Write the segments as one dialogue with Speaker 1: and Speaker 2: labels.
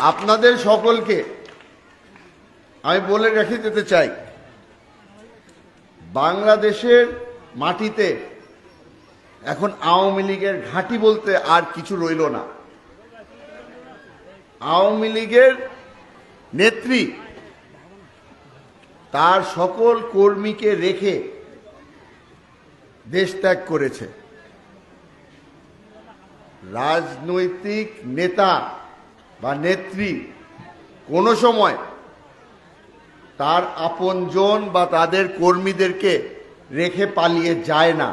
Speaker 1: আপনাদের সকলকে আমি বলে রেখে যেতে চাই, বাংলাদেশের মাটিতে এখন আওয়ামী লীগের ঘাঁটি বলতে আর কিছু রইল না। আওয়ামী লীগের নেত্রী তার সকল কর্মীকে রেখে দেশ ত্যাগ করেছে। রাজনৈতিক নেতা বা নেত্রী কোনো সময় তার আপনজন বা তাদের কর্মীদেরকে রেখে পালিয়ে যায় না।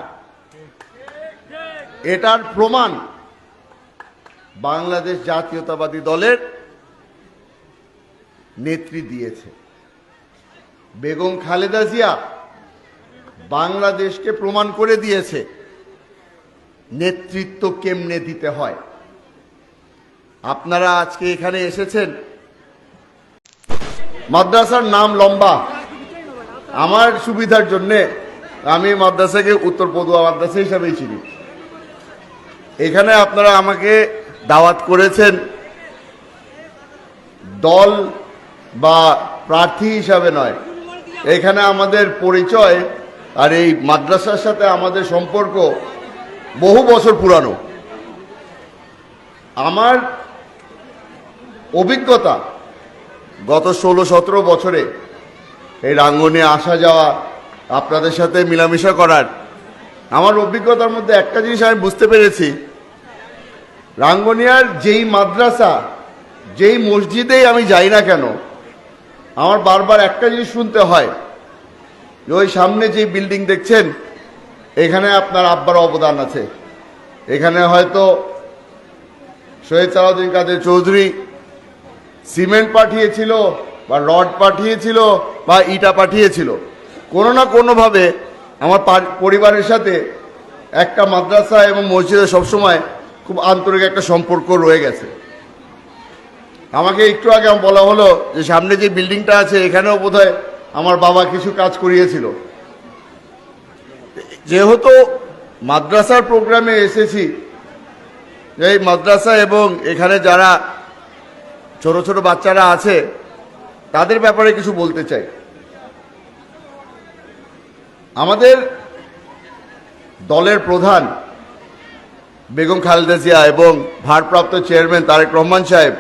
Speaker 1: এটার প্রমাণ বাংলাদেশ জাতীয়তাবাদী দলের নেত্রী দিয়েছে। বেগম খালেদা জিয়া বাংলাদেশকে প্রমাণ করে দিয়েছে নেতৃত্ব কেমনে দিতে হয়। আপনারা আজকে এখানে এসেছেন, মাদ্রাসার নাম লম্বা, আমার সুবিধার জন্য আমি মাদ্রাসাকে উত্তর পদুয়া মাদ্রাসা হিসাবেই চিনি। এখানে আপনারা আমাকে দাওয়াত করেছেন দল বা প্রার্থী হিসাবে নয়। এখানে আমাদের পরিচয় আর এই মাদ্রাসার সাথে আমাদের সম্পর্ক বহু বছর পুরানো। আমার অভিজ্ঞতা গত 16-17 বছরে এই রাঙ্গনে আসা যাওয়া, আপনাদের সাথে মিলামিশা করার, আমার অভিজ্ঞতার মধ্যে একটা জিনিস আমি বুঝতে পেরেছি, রাঙ্গুনিয়ার যেই মাদ্রাসা, যেই মসজিদেই আমি যাই না কেন, আমার বারবার একটা জিনিস শুনতে হয় যে ওই সামনে যে বিল্ডিং দেখছেন এখানে আপনার আব্বার অবদান আছে। এখানে হয়তো শহীদ সালাউদ্দিন কাদের চৌধুরী সিমেন্ট পাঠিয়েছিল বা রড পাঠিয়েছিল বা ইটা পাঠিয়েছিল। কোনো না কোনোভাবে আমার পরিবারের সাথে একটা মাদ্রাসা এবং মসজিদে সবসময় খুব আন্তরিক একটা সম্পর্ক রয়ে গেছে। আমাকে একটু আগে বলা হলো যে সামনে যে বিল্ডিংটা আছে এখানেও বোধহয় আমার বাবা কিছু কাজ করিয়েছিল। যেহেতু মাদ্রাসার প্রোগ্রামে এসেছি, এই মাদ্রাসা এবং এখানে যারা ছোট ছোট বাচ্চারা আছে তাদের ব্যাপারে কিছু বলতে চাই। আমাদের দলের প্রধান বেগম খালেদা জিয়া এবং ভারপ্রাপ্ত চেয়ারম্যান তারেক রহমান সাহেব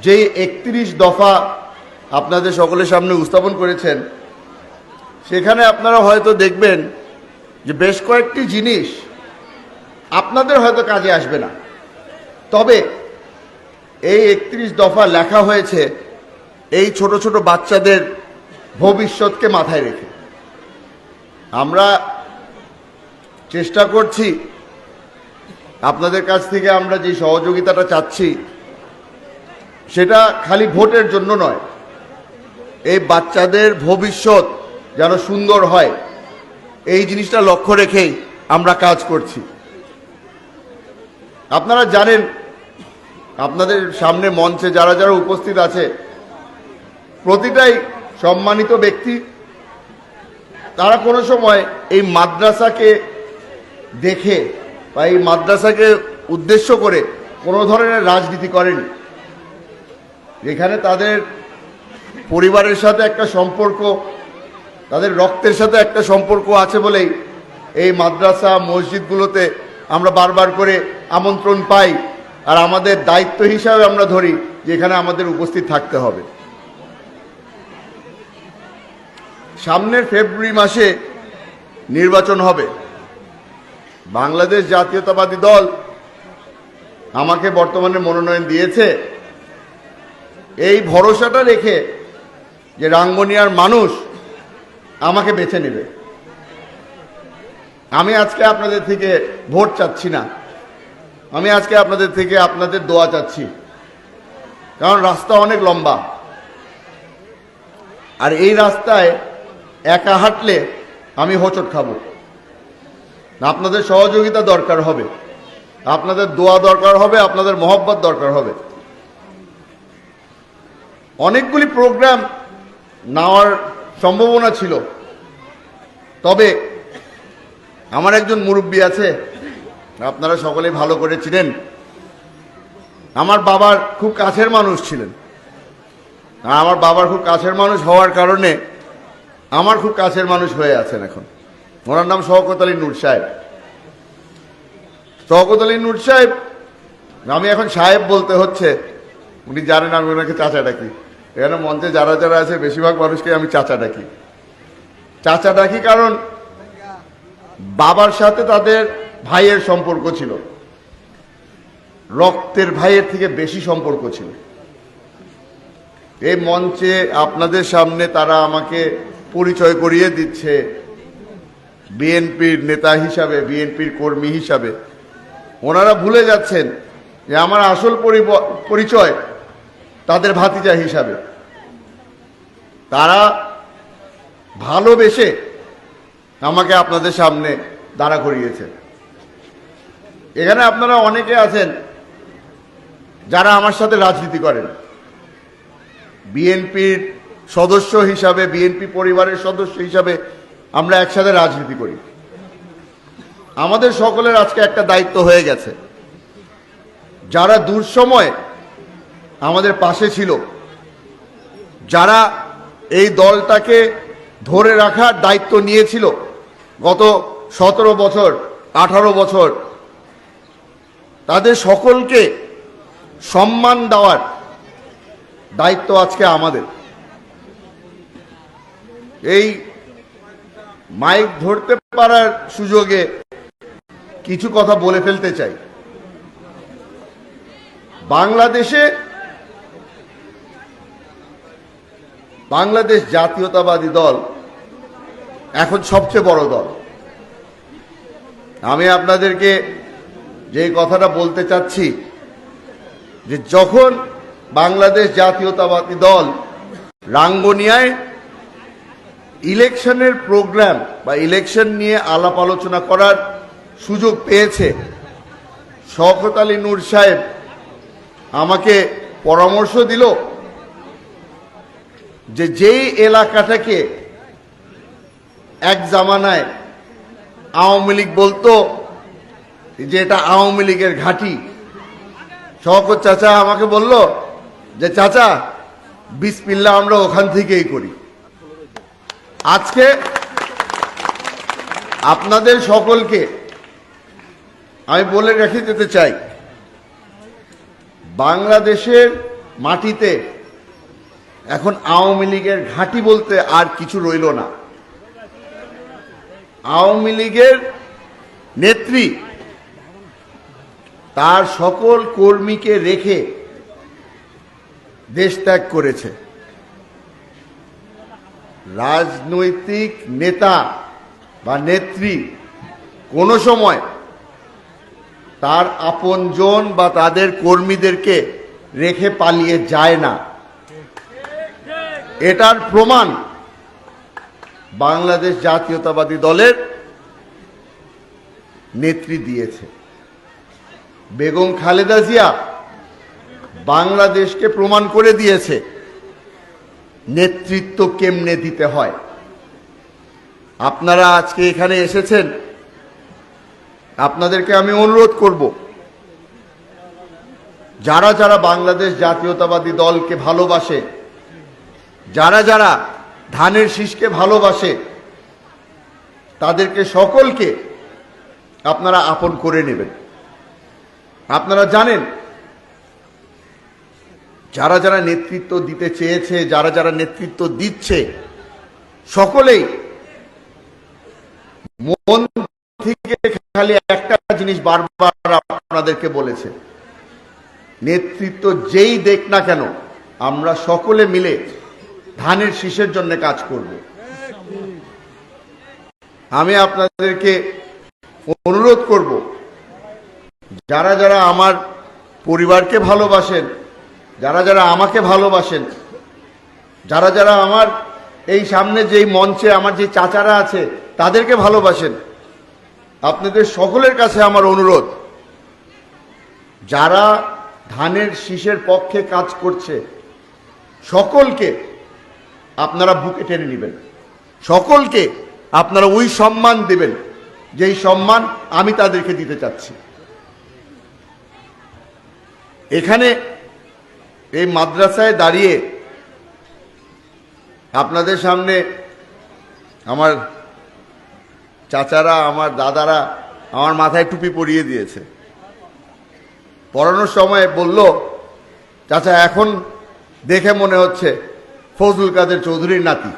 Speaker 1: যেই 31 দফা আপনাদের সকলের সামনে উপস্থাপন করেছেন, সেখানে আপনারা হয়তো দেখবেন যে বেশ কয়েকটি জিনিস আপনাদের হয়তো কাজে আসবে না, তবে এই 31 দফা লেখা হয়েছে এই ছোট ছোট বাচ্চাদের ভবিষ্যৎকে মাথায় রেখে। আমরা চেষ্টা করছি, আপনাদের কাছ থেকে আমরা যে সহযোগিতাটা চাচ্ছি সেটা খালি ভোটের জন্য নয়, এই বাচ্চাদের ভবিষ্যৎ যেন সুন্দর হয় এই জিনিসটা লক্ষ্য রেখেই আমরা কাজ করছি। আপনারা জানেন, আপনাদের সামনে মঞ্চে যারা যারা উপস্থিত আছে প্রতিটাই সম্মানিত ব্যক্তি। তারা কোনো সময় এই মাদ্রাসাকে দেখে বা এই মাদ্রাসাকে উদ্দেশ্য করে কোনো ধরনের রাজনীতি করেনি। এখানে তাদের পরিবারের সাথে একটা সম্পর্ক, তাদের রক্তের সাথে একটা সম্পর্ক আছে বলেই এই মাদ্রাসা মসজিদগুলোতে আমরা বারবার করে আমন্ত্রণ পাই, আর আমাদের দায়িত্ব হিসাবে আমরা ধরি যে এখানে আমাদের উপস্থিত থাকতে হবে। সামনের ফেব্রুয়ারি মাসে নির্বাচন হবে। বাংলাদেশ জাতীয়তাবাদী দল আমাকে বর্তমানে মনোনয়ন দিয়েছে এই ভরসাটা রেখে যে রাঙ্গুনিয়ার মানুষ আমাকে বেছে নেবে। আমি আজকে আপনাদের থেকে ভোট চাচ্ছি না, আমি আজকে আপনাদের থেকে আপনাদের দোয়া চাচ্ছি, কারণ রাস্তা অনেক লম্বা, আর এই রাস্তায় একা হাঁটলে আমি হোঁচট খাবো। আপনাদের সহযোগিতা দরকার হবে, আপনাদের দোয়া দরকার হবে, আপনাদের মহব্বত দরকার হবে। অনেকগুলি প্রোগ্রাম নেওয়ার সম্ভাবনা ছিল, তবে আমার একজন মুরব্বী আছে, আপনারা সকলেই ভালো করে চিনেন, আমার বাবার খুব কাছের মানুষ ছিলেন। আমার বাবার খুব কাছের মানুষ হওয়ার কারণে আমার খুব কাছের মানুষ হয়ে আছেন এখন। ওনার নাম শওকত আলী নূর সাহেব। শওকত আলী নূর সাহেব, আমি এখন সাহেব বলতে হচ্ছে, উনি জানেন আমি ওনাকে চাচা ডাকি। এখানে মঞ্চে যারা যারা আছে বেশিরভাগ মানুষকে আমি চাচা ডাকি। চাচা ডাকি কারণ বাবার সাথে তাদের ভাইয়ের সম্পর্ক ছিল, রক্তের ভাইয়ের থেকে বেশি সম্পর্ক ছিল। এই মঞ্চে আপনাদের সামনে তারা আমাকে পরিচয় করিয়ে দিচ্ছে বিএনপির নেতা হিসাবে, বিএনপির কর্মী হিসাবে। ওনারা ভুলে যাচ্ছেন যে আমার আসল পরিচয় তাদের ভাতিজা হিসাবে। তারা ভালোবেসে আমাকে আপনাদের সামনে দাঁড়া করিয়েছে। এখানে আপনারা অনেকে আছেন যারা আমার সাথে রাজনীতি করেন, বিএনপির সদস্য হিসাবে, বিএনপি পরিবারের সদস্য হিসাবে আমরা একসাথে রাজনীতি করি। আমাদের সকলের আজকে একটা দায়িত্ব হয়ে গেছে, যারা দুঃসময়ে আমাদের পাশে ছিল, যারা এই দলটাকে ধরে রাখার দায়িত্ব নিয়েছিল গত 17 বছর 18 বছর, তাদের সকলকে সম্মান দেওয়ার দায়িত্ব আজকে আমাদের। এই মাইক ধরতে পারার সুযোগে কিছু কথা বলে ফেলতে চাই। বাংলাদেশ জাতীয়তাবাদী দল এখন সবচেয়ে বড় দল। আমি আপনাদেরকে যে কথাটা বলতে চাচ্ছি, যে যখন বাংলাদেশ জাতীয়তাবাদী দল রাঙ্গুনিয়ায় ইলেকশনের প্রোগ্রাম বা ইলেকশন নিয়ে আলাপ আলোচনা করার সুযোগ পেয়েছে, শওকত আলী নূর সাহেব আমাকে পরামর্শ দিল যে যেই এলাকাটাকে এক জামানায় আওয়ামী লীগ বলতো যে এটা আওয়ামী লীগের ঘাঁটি, শওকত চাচা আমাকে বলল যে চাচা বিসমিল্লাহ আমরা ওখান থেকেই করি। আজকে আপনাদের সকলকে আমি বলে রেখে যেতে চাই, বাংলাদেশের মাটিতে এখন আওয়ামী লীগের ঘাঁটি বলতে আর কিছু রইল না। আওয়ামী লীগের নেত্রী তার সকল কর্মীকে রেখে দেশ ত্যাগ করেছে। রাজনৈতিক নেতা বা নেত্রী কোনো সময় তার আপনজন বা তাদের কর্মীদেরকে রেখে পালিয়ে যায় না। এটার প্রমাণ বাংলাদেশ জাতীয়তাবাদী দলের নেত্রী দিয়েছে। বেগম খালেদা জিয়া বাংলাদেশকে প্রমাণ করে দিয়েছে নেতৃত্ব কেমনে দিতে হয়। আপনারা আজকে এখানে এসেছেন, আপনাদেরকে আমি অনুরোধ করব, যারা যারা বাংলাদেশ জাতীয়তাবাদী দলকে ভালোবাসে, যারা যারা ধানের শীষকে ভালোবাসে, তাদেরকে সকলকে আপনারা আপন করে নেবেন। আপনারা জানেন যারা যারা নেতৃত্ব দিতে চেয়েছে, যারা যারা নেতৃত্ব দিচ্ছে, সকলেই মন থেকে খালি একটা জিনিস বারবার আপনাদেরকে বলেছে, নেতৃত্ব যেই দেখ না কেন আমরা সকলে মিলে ধানের শীষের জন্য কাজ করব। আমি আপনাদেরকে অনুরোধ করব, যারা যারা আমার পরিবারকে ভালোবাসেন, যারা যারা আমাকে ভালোবাসেন, যারা যারা আমার এই সামনে যেই মঞ্চে আমার যে চাচারা আছে তাদেরকে ভালোবাসেন, আপনাদের সকলের কাছে আমার অনুরোধ, যারা ধানের শীষের পক্ষে কাজ করছে সকলকে আপনারা বুকে টেনে নেবেন, সকলকে আপনারা ওই সম্মান দেবেন যেই সম্মান আমি তাদেরকে দিতে চাচ্ছি। এখানে এই মাদ্রাসায় দাঁড়িয়ে আপনাদের সামনে আমার চাচারা, আমার দাদারা আমার মাথায় টুপি পরিয়ে দিয়েছে। পড়ানোর সময় বলল, চাচা এখন দেখে মনে হচ্ছে ফজলুল কাদের চৌধুরীর নাতি।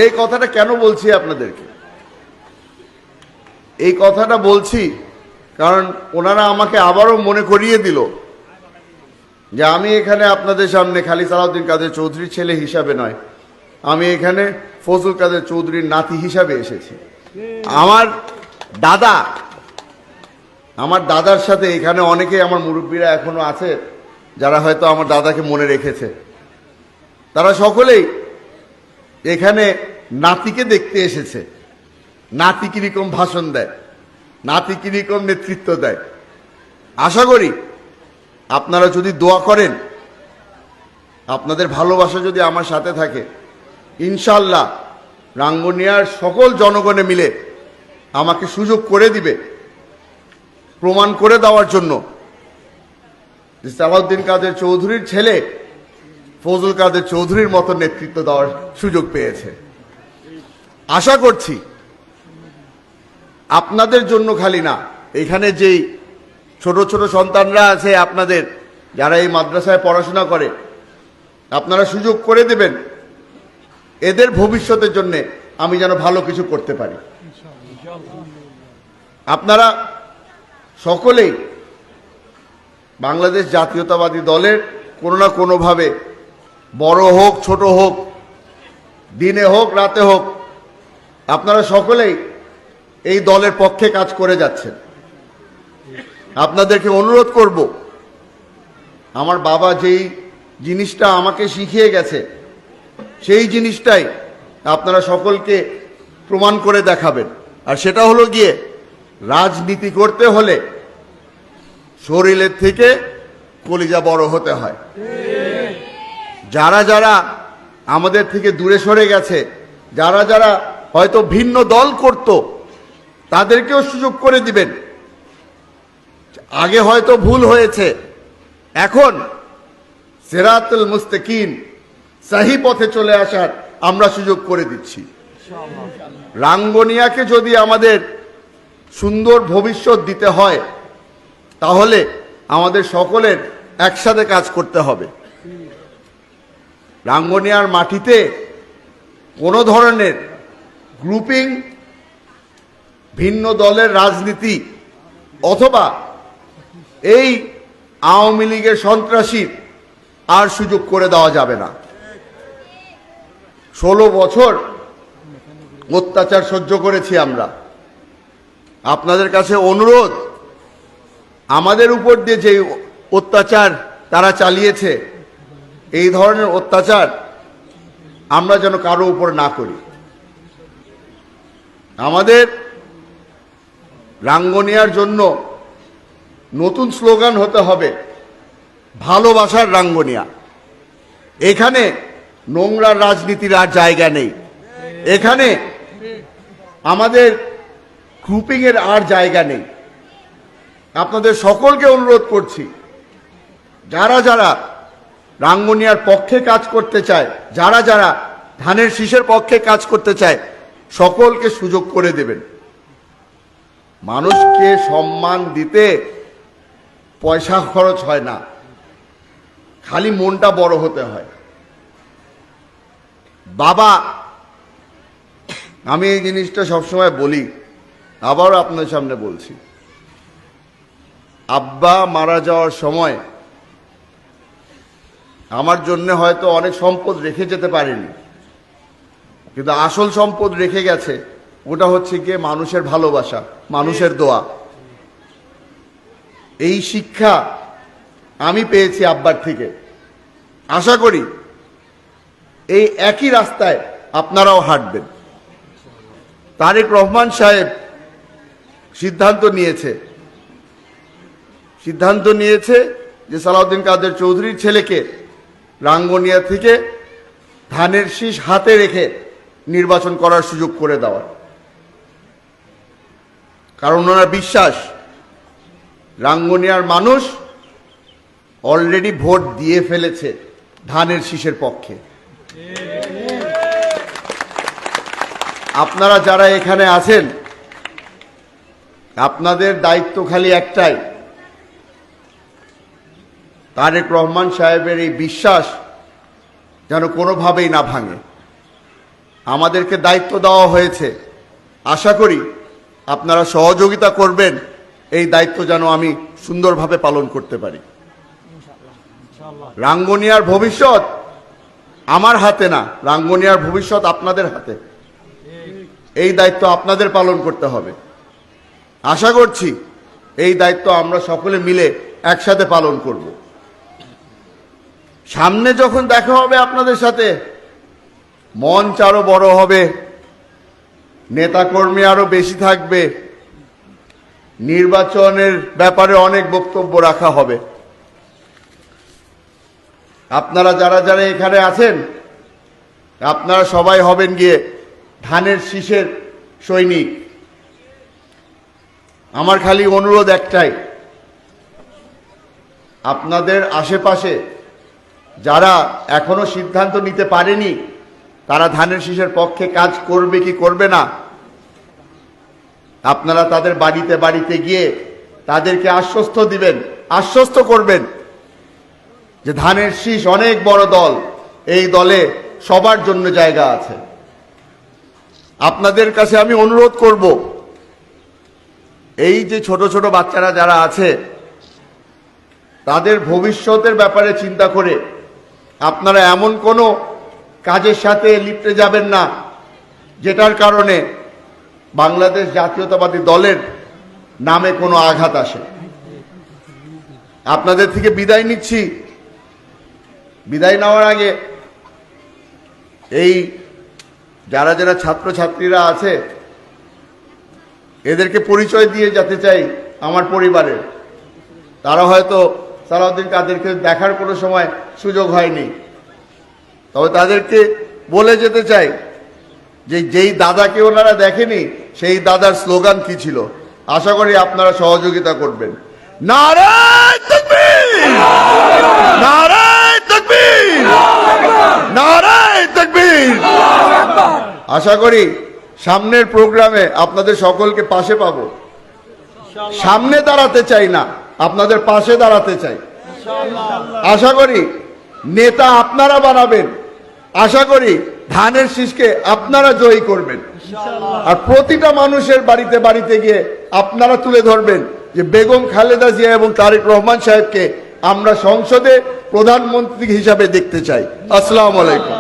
Speaker 1: এই কথাটা কেন বলছি আপনাদেরকে? এই কথাটা বলছি কারণ ওনারা আমাকে আবারও মনে করিয়ে দিল যে আমি এখানে আপনাদের সামনে খালি সালাউদ্দিন কাদের চৌধুরীর ছেলে হিসাবে নয়, আমি এখানে ফজলুল কাদের চৌধুরীর নাতি হিসাবে এসেছি। আমার দাদার সাথে এখানে অনেকে আমার মুরব্বীরা এখনো আছে যারা হয়তো আমার দাদাকে মনে রেখেছে। তারা সকলেই এখানে নাতিকে দেখতে এসেছে, নাতি কিরকম ভাষণ দেয়, নাতি কিরকম নেতৃত্ব দেয়। আশা করি আপনারা যদি দোয়া করেন, আপনাদের ভালোবাসা যদি আমার সাথে থাকে, ইনশাল্লাহ রাঙ্গুনিয়ার সকল জনগণে মিলে আমাকে সুযোগ করে দিবে প্রমাণ করে দেওয়ার জন্য যে সালাউদ্দিন কাদের চৌধুরীর ছেলে ফজলুল কাদের চৌধুরীর মতো নেতৃত্ব দেওয়ার সুযোগ পেয়েছে। আশা করছি আপনাদের জন্য খালি না, এখানে যেই ছোট ছোট সন্তানরা আছে আপনাদের, যারা এই মাদ্রাসায় পড়াশোনা করে, আপনারা সুযোগ করে দেবেন এদের ভবিষ্যতের জন্য আমি যেন ভালো কিছু করতে পারি। আপনারা সকলেই বাংলাদেশ জাতীয়তাবাদী দলের কোনো না কোনোভাবে, বড় হোক ছোট হোক, দিনে হোক রাতে হোক, আপনারা সকলেই এই দলের পক্ষে কাজ করে যাচ্ছেন। আপনাদেরকে অনুরোধ করব, আমার বাবা যেই জিনিসটা আমাকে শিখিয়ে গেছে সেই জিনিসটাই আপনারা সকলকে প্রমাণ করে দেখাবেন। আর সেটা হলো গিয়ে, রাজনীতি করতে হলে শরীরের থেকে কলিজা বড় হতে হয়। যারা যারা আমাদের থেকে দূরে সরে গেছে, যারা যারা হয়তো ভিন্ন দল করত, তাদেরকেও সুযোগ করে দিবেন। আগে হয়তো ভুল হয়েছে, এখন সিরাতুল মুস্তাকিম সহি পথে চলে আসার আমরা সুযোগ করে দিচ্ছি। রাঙ্গুনিয়াকে যদি আমাদের সুন্দর ভবিষ্যৎ দিতে হয়, তাহলে আমাদের সকলের একসাথে কাজ করতে হবে। রাঙ্গুনিয়ার মাটিতে কোনো ধরনের গ্রুপিং, ভিন্ন দলের রাজনীতি অথবা এই আওয়ামী লীগের সন্ত্রাসীর আর সুযোগ করে দেওয়া যাবে না। 16 বছর অত্যাচার সহ্য করেছি আমরা। আপনাদের কাছে অনুরোধ, আমাদের উপর দিয়ে যে অত্যাচার তারা চালিয়েছে, এই ধরনের অত্যাচার আমরা যেন কারো উপর না করি। আমাদের রাঙ্গুনিয়ার জন্য নতুন স্লোগান হতে হবে, ভালোবাসার রাঙ্গুনিয়া। এখানে নোংরা রাজনীতির আর জায়গা নেই, এখানে আমাদের গ্রুপিং এর আর জায়গা নেই। আপনাদের সকলকে অনুরোধ করছি, যারা যারা রাঙ্গুনিয়ার পক্ষে কাজ করতে চায়, যারা যারা ধানের শীষের পক্ষে কাজ করতে চায়, সকলকে সুযোগ করে দেবেন। মানুষকে সম্মান দিতে পয়সা খরচ হয় না, খালি মনটা বড় হতে হয়। বাবা, আমি এই জিনিসটা সবসময় বলি, আবারও আপনাদের সামনে বলছি, আব্বা মারা যাওয়ার সময় আমার জন্য হয়তো অনেক সম্পদ রেখে যেতে পারেনি, কিন্তু আসল সম্পদ রেখে গেছে, ওটা হচ্ছে গিয়ে মানুষের ভালোবাসা, মানুষের দোয়া। এই শিক্ষা আমি পেয়েছি আব্বার থেকে। আশা করি এই একই রাস্তায় আপনারাও হাঁটবেন। তারেক রহমান সাহেব সিদ্ধান্ত নিয়েছে যে সালাউদ্দিন কাদের চৌধুরীর ছেলেকে রাঙ্গুনিয়া থেকে ধানের শীষ হাতে রেখে নির্বাচন করার সুযোগ করে দেওয়ার। কারণ ওনার বিশ্বাস রাঙ্গুনিয়ার মানুষ অলরেডি ভোট দিয়ে ফেলেছে ধানের শীষের পক্ষে। আপনারা যারা এখানে আছেন, আপনাদের দায়িত্ব খালি একটাই, তারেক রহমান সাহেবের এই বিশ্বাস যেন কোনোভাবেই না ভাঙে। আমাদেরকে দায়িত্ব দেওয়া হয়েছে, আশা করি আপনারা সহযোগিতা করবেন এই দায়িত্ব যেন আমি সুন্দরভাবে পালন করতে পারি। রাঙ্গুনিয়ার ভবিষ্যৎ আমার হাতে না, রাঙ্গুনিয়ার ভবিষ্যৎ আপনাদের হাতে। এই দায়িত্ব আপনাদের পালন করতে হবে। আশা করছি এই দায়িত্ব আমরা সকলে মিলে একসাথে পালন করব। সামনে যখন দেখা হবে আপনাদের সাথে, মঞ্চ আরো বড় হবে, নেতাকর্মী আরো বেশি থাকবে, নির্বাচনের ব্যাপারে অনেক বক্তব্য রাখা হবে। আপনারা যারা যারা এখানে আছেন, আপনারা সবাই হবেন গিয়ে ধানের শীষের সৈনিক। আমার খালি অনুরোধ একটাই, আপনাদের আশেপাশে যারা এখনো সিদ্ধান্ত নিতে পারেনি তারা ধানের শীষের পক্ষে কাজ করবে কি করবে না, আপনারা তাদের বাড়িতে বাড়িতে গিয়ে তাদেরকে আশ্বস্ত দিবেন, আশ্বস্ত করবেন যে ধানের শীষ অনেক বড় দল, এই দলে সবার জন্য জায়গা আছে। আপনাদের কাছে আমি অনুরোধ করব, এই যে ছোট ছোট বাচ্চারা যারা আছে তাদের ভবিষ্যতের ব্যাপারে চিন্তা করে আপনারা এমন কোনো কাজের সাথে লিপ্তে যাবেন না যেটার কারণে বাংলাদেশ জাতীয়তাবাদী দলের নামে কোনো আঘাত আসে। আপনাদের থেকে বিদায় নিচ্ছি। বিদায় নেওয়ার আগে এই যারা যারা ছাত্রছাত্রীরা আছে এদেরকে পরিচয় দিয়ে যেতে চাই আমার পরিবারের। তারা হয়তো সালাউদ্দিন কাদেরকে দেখার কোনো সময় সুযোগ হয়নি, তবে তাদেরকে বলে যেতে চাই যে যেই দাদাকে ওনারা দেখেনি সেই দাদার স্লোগান কি ছিল। আশা করি আপনারা সহযোগিতা করবেন। নারায়ে তাকবীর, নারায়ে তাকবীর, নারায়ে তাকবীর। আশা করি সামনের প্রোগ্রামে আপনাদের সকলকে পাশে পাবো। সামনে দাঁড়াতে চাই না, আপনাদের পাশে দাঁড়াতে চাই। আশা করি নেতা আপনারা বানাবেন, আশা করি ধানের শীষকে আপনারা জয়ী করবেন। আর প্রতিটা মানুষের বাড়িতে বাড়িতে গিয়ে আপনারা তুলে ধরবেন যে বেগম খালেদা জিয়া এবং তারেক রহমান সাহেবকে আমরা সংসদে প্রধানমন্ত্রী হিসাবে দেখতে চাই। আসসালামু আলাইকুম।